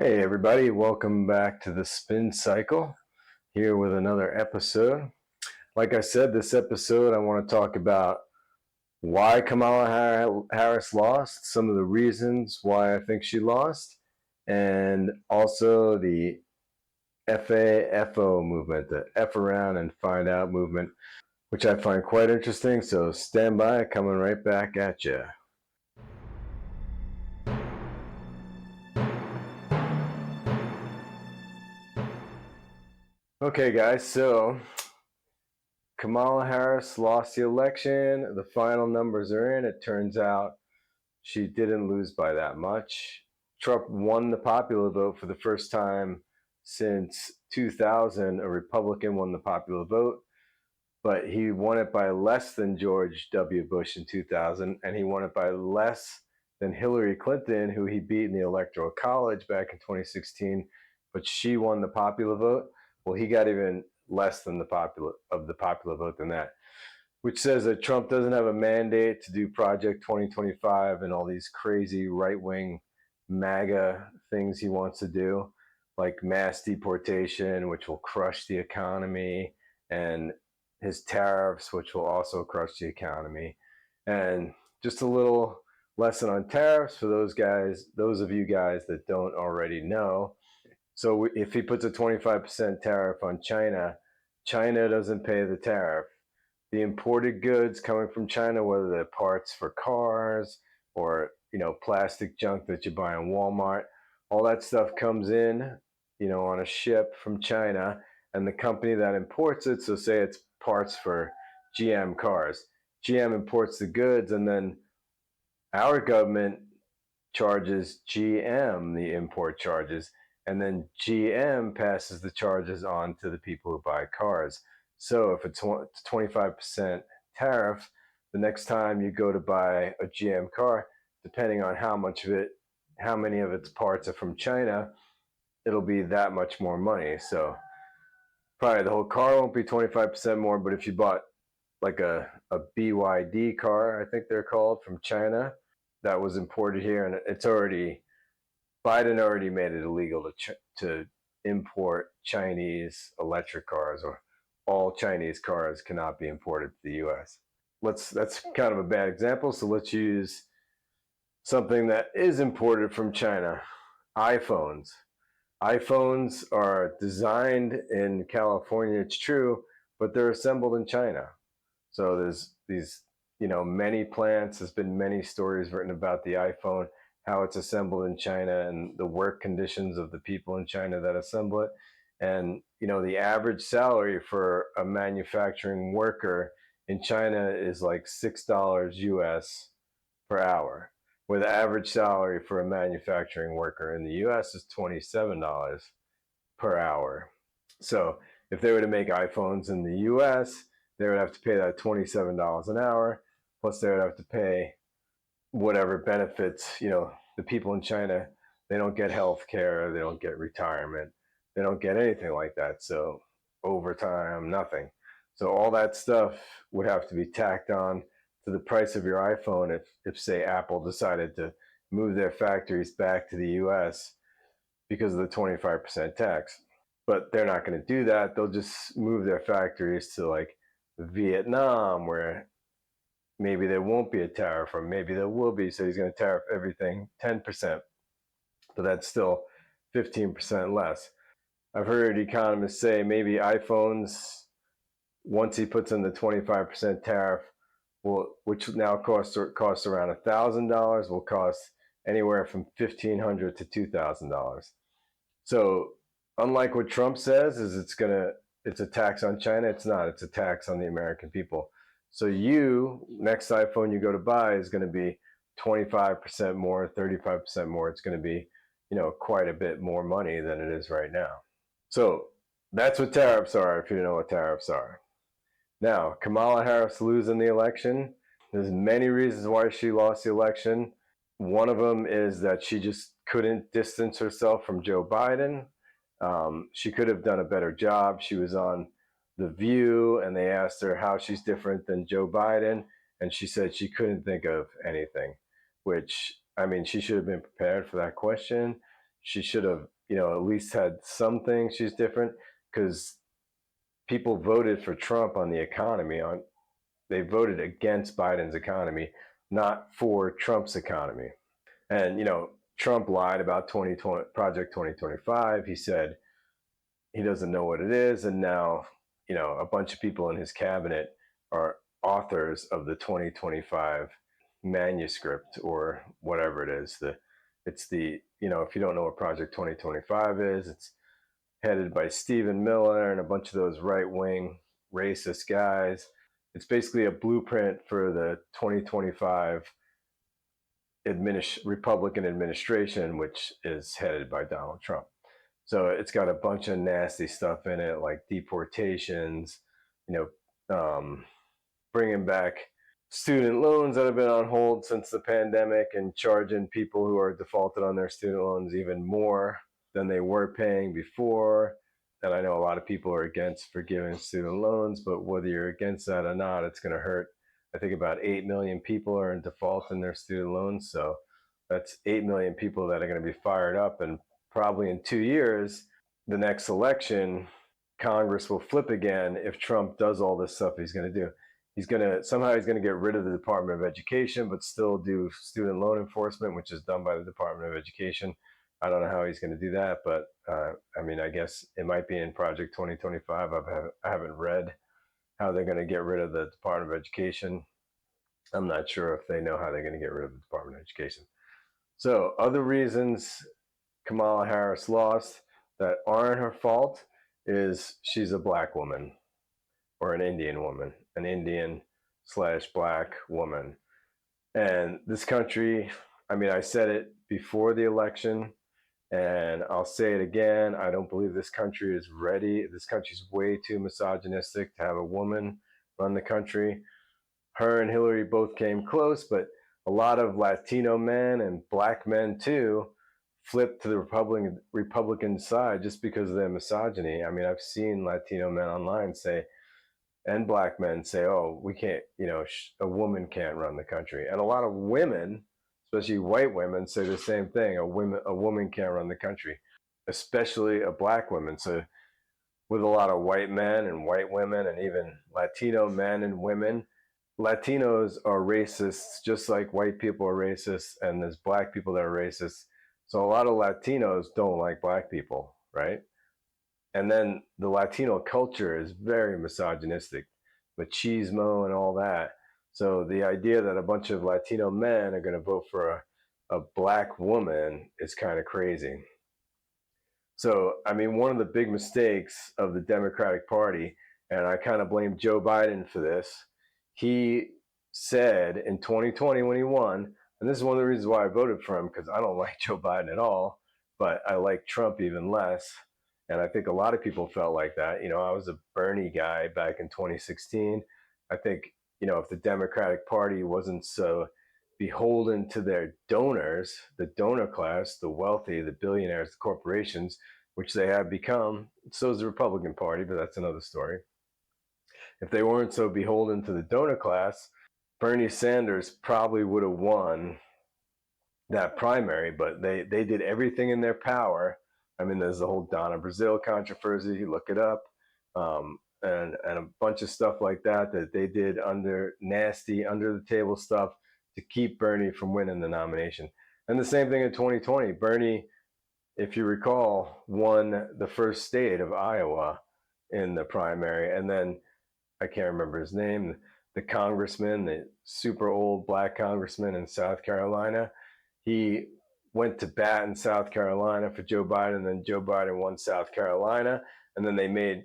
Hey everybody, welcome back to the SpinCycle, here with another episode. Like I said, this episode I want to talk about why Kamala Harris lost, some of the reasons why I think she lost, and also the FAFO movement, the F around and find out movement, which I find quite interesting. So stand by, coming right back at you. Okay, guys, so Kamala Harris lost the election. The final numbers are in. It turns out she didn't lose by that much. Trump won the popular vote for the first time since 2000. A Republican won the popular vote, but he won it by less than George W. Bush in 2000, and he won it by less than Hillary Clinton, who he beat in the Electoral College back in 2016, but she won the popular vote. Well, he got even less than the popular vote than that, which says that Trump doesn't have a mandate to do Project 2025 and all these crazy right-wing MAGA things he wants to do, like mass deportation, which will crush the economy, and his tariffs, which will also crush the economy. And just a little lesson on tariffs for those of you guys that don't already know. So if he puts a 25% tariff on China, China doesn't pay the tariff. The imported goods coming from China, whether they're parts for cars or plastic junk that you buy in Walmart, all that stuff comes in, on a ship from China, and the company that imports it, so say it's parts for GM cars, GM imports the goods, and then our government charges GM the import charges, and then GM passes the charges on to the people who buy cars. So if it's 25% tariff, the next time you go to buy a GM car, depending on how many of its parts are from China, it'll be that much more money. So probably the whole car won't be 25% more, but if you bought like a BYD car, I think they're called, from China, that was imported here, and Biden already made it illegal to import Chinese electric cars, or all Chinese cars cannot be imported to the U.S. That's kind of a bad example, so let's use something that is imported from China. iPhones. iPhones are designed in California, it's true, but they're assembled in China. So there's these, many plants. There's been many stories written about the iPhone, how it's assembled in China, and the work conditions of the people in China that assemble it. And, the average salary for a manufacturing worker in China is like $6 US per hour, where the average salary for a manufacturing worker in the US is $27 per hour. So if they were to make iPhones in the US, they would have to pay that $27 an hour, plus they would have to pay whatever benefits, the people in China, they don't get health care, they don't get retirement, they don't get anything like that. So overtime, nothing. So all that stuff would have to be tacked on to the price of your iPhone if say Apple decided to move their factories back to the US because of the 25% tax. But they're not going to do that. They'll just move their factories to like Vietnam, where maybe there won't be a tariff, or maybe there will be. So he's going to tariff everything 10%, but that's still 15% less. I've heard economists say maybe iPhones, once he puts in the 25% tariff, which now costs around $1,000, will cost anywhere from $1,500 to $2,000. So unlike what Trump says, it's a tax on China. It's not. It's a tax on the American people. So next iPhone you go to buy is going to be 25% more, 35% more. It's going to be, quite a bit more money than it is right now. So that's what tariffs are, if you don't know what tariffs are. Now, Kamala Harris losing the election, there's many reasons why she lost the election. One of them is that she just couldn't distance herself from Joe Biden. She could have done a better job. She was on The View, and they asked her how she's different than Joe Biden, and she said she couldn't think of anything, which, I mean, she should have been prepared for that question. she should have, at least had some things she's different, because people voted for Trump on the economy. They voted against Biden's economy, not for Trump's economy. And Trump lied about 2020 Project 2025. He said he doesn't know what it is, and now a bunch of people in his cabinet are authors of the 2025 manuscript, or whatever it is. It's the if you don't know what Project 2025 is, it's headed by Stephen Miller and a bunch of those right-wing racist guys. It's basically a blueprint for the 2025 Republican administration, which is headed by Donald Trump. So it's got a bunch of nasty stuff in it, like deportations, bringing back student loans that have been on hold since the pandemic, and charging people who are defaulted on their student loans even more than they were paying before. And I know a lot of people are against forgiving student loans, but whether you're against that or not, it's going to hurt. I think about 8 million people are in default in their student loans. So that's 8 million people that are going to be fired up. And probably in 2 years, the next election, Congress will flip again if Trump does all this stuff he's going to do. He's going to get rid of the Department of Education, but still do student loan enforcement, which is done by the Department of Education. I don't know how he's going to do that, but I guess it might be in Project 2025. I haven't read how they're going to get rid of the Department of Education. I'm not sure if they know how they're going to get rid of the Department of Education. So other reasons Kamala Harris lost that aren't her fault is she's a black woman, or an Indian woman, an Indian/black woman. And this country, I said it before the election, and I'll say it again. I don't believe this country is ready. This country's way too misogynistic to have a woman run the country. Her and Hillary both came close, but a lot of Latino men and black men too flipped to the Republican side just because of their misogyny. I've seen Latino men online say, and black men say, oh, we can't, a woman can't run the country. And a lot of women, especially white women, say the same thing. A woman can't run the country, especially a black woman. So with a lot of white men and white women, and even Latino men and women, Latinos are racists just like white people are racist, and there's black people that are racist. So a lot of Latinos don't like black people, right? And then the Latino culture is very misogynistic, machismo and all that. So the idea that a bunch of Latino men are going to vote for a black woman is kind of crazy. So, one of the big mistakes of the Democratic Party, and I kind of blame Joe Biden for this, he said in 2020 when he won, and this is one of the reasons why I voted for him, because I don't like Joe Biden at all, but I like Trump even less. And I think a lot of people felt like that. I was a Bernie guy back in 2016. I think, if the Democratic Party wasn't so beholden to their donors, the donor class, the wealthy, the billionaires, the corporations, which they have become, so is the Republican Party, but that's another story. If they weren't so beholden to the donor class, Bernie Sanders probably would have won that primary, but they did everything in their power. There's the whole Donna Brazile controversy. You look it up, and a bunch of stuff like that they did under the table stuff to keep Bernie from winning the nomination. And the same thing in 2020. Bernie, if you recall, won the first state of Iowa in the primary, and then I can't remember his name, the congressman, the super old black congressman in South Carolina. He went to bat in South Carolina for Joe Biden, and then Joe Biden won South Carolina, and then they made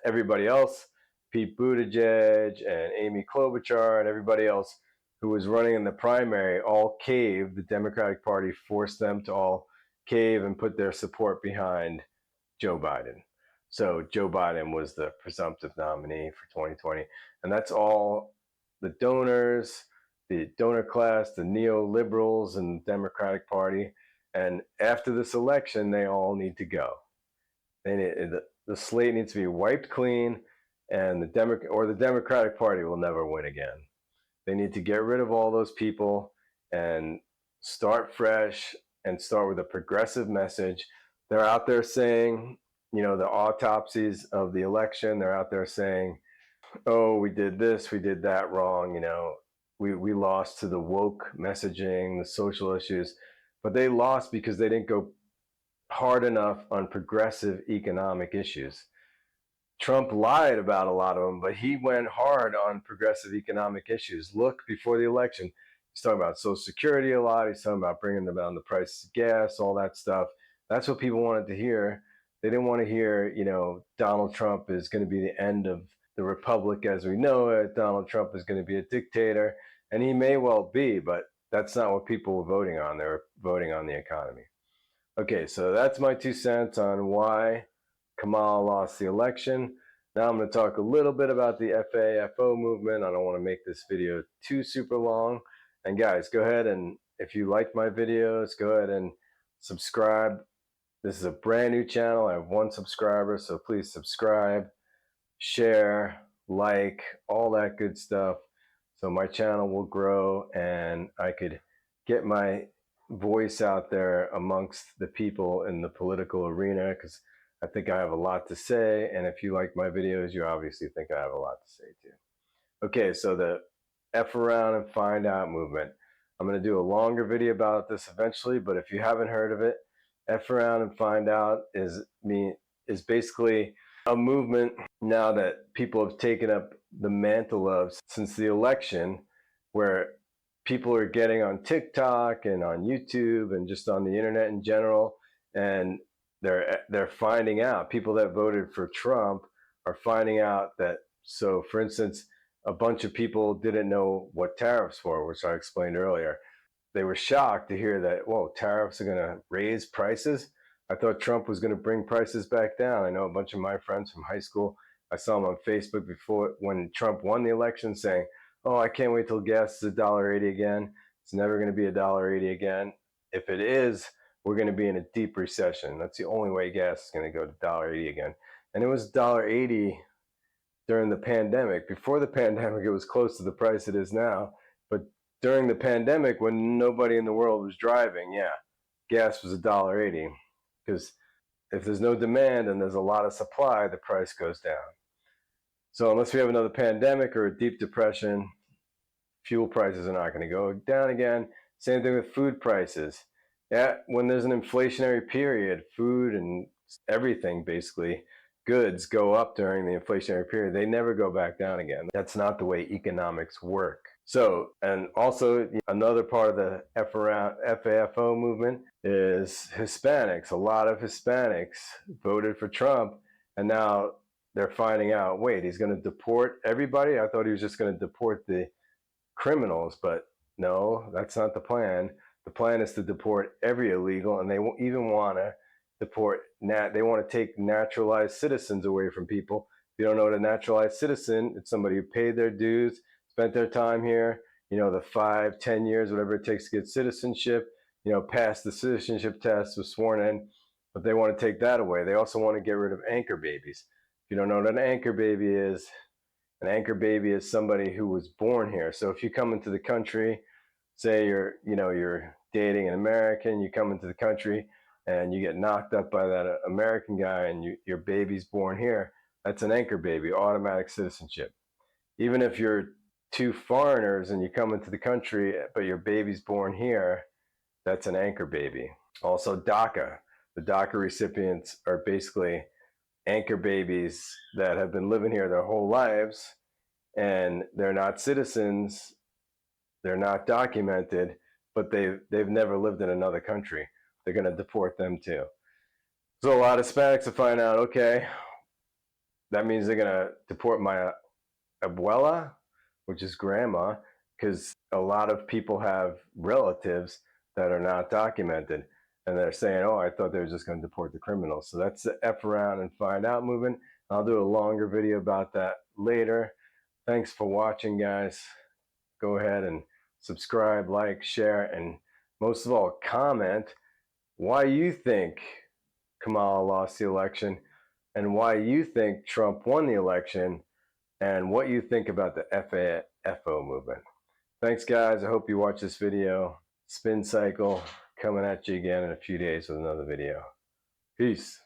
everybody else, Pete Buttigieg and Amy Klobuchar and everybody else who was running in the primary, all caved. The Democratic Party forced them to all cave and put their support behind Joe Biden. So Joe Biden was the presumptive nominee for 2020. And that's all the donors, the donor class, the neoliberals and the Democratic Party. And after this election, they all need to go. The slate needs to be wiped clean, and the Democratic Party will never win again. They need to get rid of all those people and start fresh, and start with a progressive message. They're out there saying, you know, the autopsies of the election. They're out there saying, oh, we did this, we did that wrong. You know, we lost to the woke messaging, the social issues, but they lost because they didn't go hard enough on progressive economic issues. Trump lied about a lot of them, but he went hard on progressive economic issues. Look, before the election, he's talking about Social Security a lot. He's talking about bringing down the price of gas, all that stuff. That's what people wanted to hear. They didn't want to hear, you know, Donald Trump is going to be the end of the republic as we know it. Donald Trump is going to be a dictator, and he may well be, but that's not what people were voting on. They were voting on the economy. Okay, so that's my 2 cents on why Kamala lost the election. Now I'm going to talk a little bit about the FAFO movement. I don't want to make this video too super long. And guys, go ahead and if you like my videos, go ahead and subscribe. This is a brand new channel. I have 1 subscriber, so please subscribe, share, like, all that good stuff. So my channel will grow and I could get my voice out there amongst the people in the political arena, because I think I have a lot to say, and if you like my videos, you obviously think I have a lot to say too. Okay, so the F around and find out movement. I'm going to do a longer video about this eventually, but if you haven't heard of it, F around and find out is basically a movement now that people have taken up the mantle of since the election, where people are getting on TikTok and on YouTube and just on the internet in general, and they're finding out, people that voted for Trump are finding out that, so for instance, a bunch of people didn't know what tariffs were, which I explained earlier. They were shocked to hear that, whoa, tariffs are going to raise prices. I thought Trump was going to bring prices back down. I know a bunch of my friends from high school, I saw them on Facebook before when Trump won the election saying, oh, I can't wait till gas is $1.80 again. It's never going to be $1.80 again. If it is, we're going to be in a deep recession. That's the only way gas is going to go to $1.80 again. And it was $1.80 during the pandemic. Before the pandemic, it was close to the price it is now. But during the pandemic, when nobody in the world was driving, yeah, gas was $1.80. Because if there's no demand and there's a lot of supply, the price goes down. So unless we have another pandemic or a deep depression, fuel prices are not going to go down again. Same thing with food prices. Yeah, when there's an inflationary period, food and everything, basically, goods go up during the inflationary period. They never go back down again. That's not the way economics work. So, and also another part of the FAFO movement is Hispanics. A lot of Hispanics voted for Trump, and now they're finding out, wait, he's going to deport everybody? I thought he was just going to deport the criminals, but no, that's not the plan. The plan is to deport every illegal, and they won't even want to deport, they want to take naturalized citizens away from people. If you don't know what a naturalized citizen, it's somebody who paid their dues, spent their time here, you know, the 5-10 years, whatever it takes to get citizenship, you know, passed the citizenship test, was sworn in, but they want to take that away. They also want to get rid of anchor babies. If you don't know what an anchor baby is somebody who was born here. So if you come into the country, say you're dating an American, you come into the country and you get knocked up by that American guy and your baby's born here, that's an anchor baby, automatic citizenship. Even if you're 2 foreigners and you come into the country, but your baby's born here, that's an anchor baby. Also DACA. The DACA recipients are basically anchor babies that have been living here their whole lives, and they're not citizens, they're not documented, but they've never lived in another country. They're going to deport them too. So a lot of Hispanics will find out, okay, that means they're going to deport my abuela, which is grandma, because a lot of people have relatives that are not documented. And they're saying, oh, I thought they were just going to deport the criminals. So that's the F around and find out movement. I'll do a longer video about that later. Thanks for watching, guys. Go ahead and subscribe, like, share, and most of all, comment why you think Kamala lost the election and why you think Trump won the election and what you think about the FAFO movement. Thanks, guys. I hope you watch this video. SpinCycle coming at you again in a few days with another video. Peace.